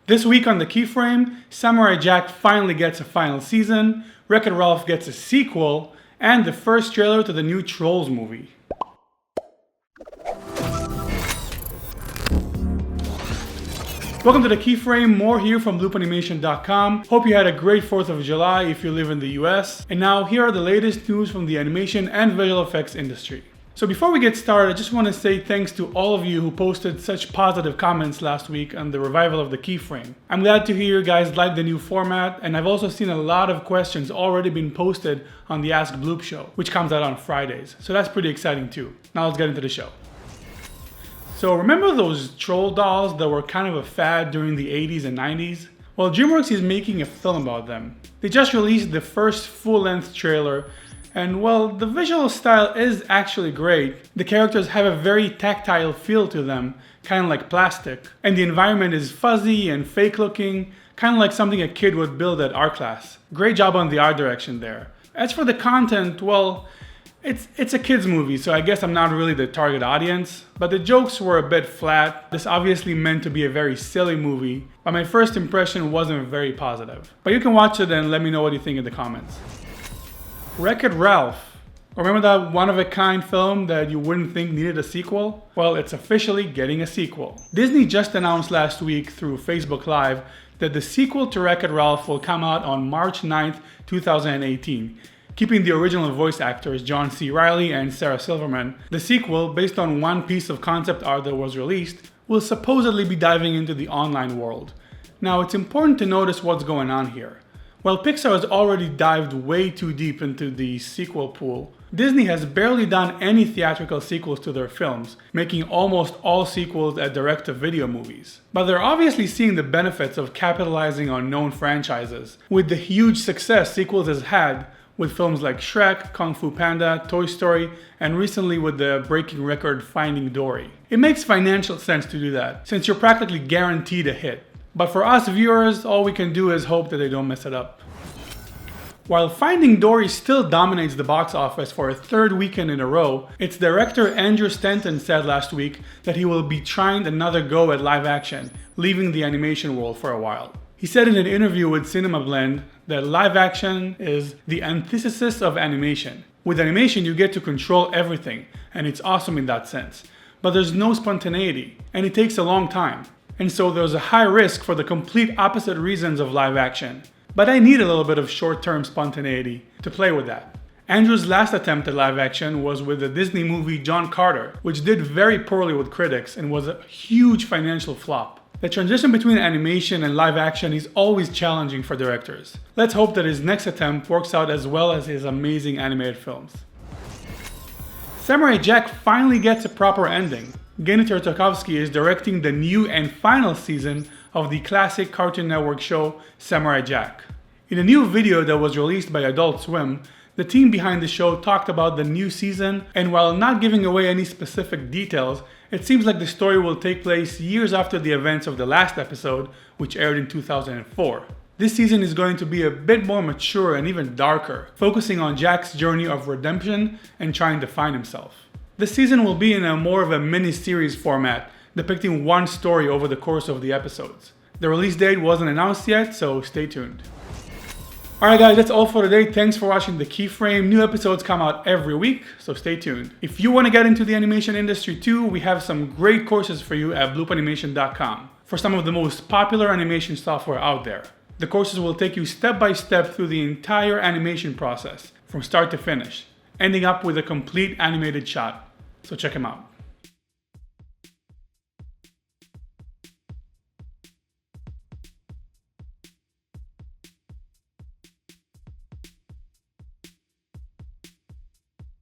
This week on the Keyframe, Samurai Jack finally gets a final season, Wreck-It Ralph gets a sequel, and the first trailer to the new Trolls movie. Welcome to the Keyframe, more here from BloopAnimation.com. Hope you had a great 4th of July if you live in the US. And now here are the latest news from the animation and visual effects industry. So before we get started, I just want to say thanks to all of you who posted such positive comments last week on the revival of the Keyframe. I'm glad to hear you guys like the new format, and I've also seen a lot of questions already been posted on the AskBloop show, which comes out on Fridays. So that's pretty exciting too. Now let's get into the show. So remember those troll dolls that were kind of a fad during the 80s and 90s? Well, DreamWorks is making a film about them. They just released the first full-length trailer, and well, the visual style is actually great. The characters have a very tactile feel to them, kind of like plastic. And the environment is fuzzy and fake looking, kind of like something a kid would build at art class. Great job on the art direction there. As for the content, well, it's a kids movie, so I guess I'm not really the target audience, but the jokes were a bit flat. This obviously meant to be a very silly movie, but my first impression wasn't very positive. But you can watch it and let me know what you think in the comments. Wreck-It Ralph. Remember that one-of-a-kind film that you wouldn't think needed a sequel? Well, it's officially getting a sequel. Disney just announced last week through Facebook Live that the sequel to Wreck-It Ralph will come out on March 9th, 2018. Keeping the original voice actors John C. Reilly and Sarah Silverman. The sequel, based on one piece of concept art that was released, will supposedly be diving into the online world. Now, it's important to notice what's going on here. While Pixar has already dived way too deep into the sequel pool, Disney has barely done any theatrical sequels to their films, making almost all sequels as direct-to-video movies. But they're obviously seeing the benefits of capitalizing on known franchises, with the huge success sequels has had with films like Shrek, Kung Fu Panda, Toy Story, and recently with the breaking record Finding Dory. It makes financial sense to do that, since you're practically guaranteed a hit. But for us viewers, all we can do is hope that they don't mess it up. While Finding Dory still dominates the box office for a third weekend in a row, its director Andrew Stanton said last week that he will be trying another go at live action, leaving the animation world for a while. He said in an interview with Cinema Blend that live action is the antithesis of animation. With animation, you get to control everything, and it's awesome in that sense. But there's no spontaneity, and it takes a long time. And so there's a high risk for the complete opposite reasons of live action. But I need a little bit of short-term spontaneity to play with that. Andrew's last attempt at live action was with the Disney movie John Carter, which did very poorly with critics and was a huge financial flop. The transition between animation and live action is always challenging for directors. Let's hope that his next attempt works out as well as his amazing animated films. Samurai Jack finally gets a proper ending. Genndy Tartakovsky is directing the new and final season of the classic Cartoon Network show Samurai Jack. In a new video that was released by Adult Swim, the team behind the show talked about the new season, and while not giving away any specific details, it seems like the story will take place years after the events of the last episode, which aired in 2004. This season is going to be a bit more mature and even darker, focusing on Jack's journey of redemption and trying to find himself. This season will be in a more of a mini-series format, depicting one story over the course of the episodes. The release date wasn't announced yet, so stay tuned. Alright guys, that's all for today. Thanks for watching the Keyframe. New episodes come out every week, so stay tuned. If you want to get into the animation industry too, we have some great courses for you at BloopAnimation.com for some of the most popular animation software out there. The courses will take you step by step through the entire animation process, from start to finish, ending up with a complete animated shot. So check them out.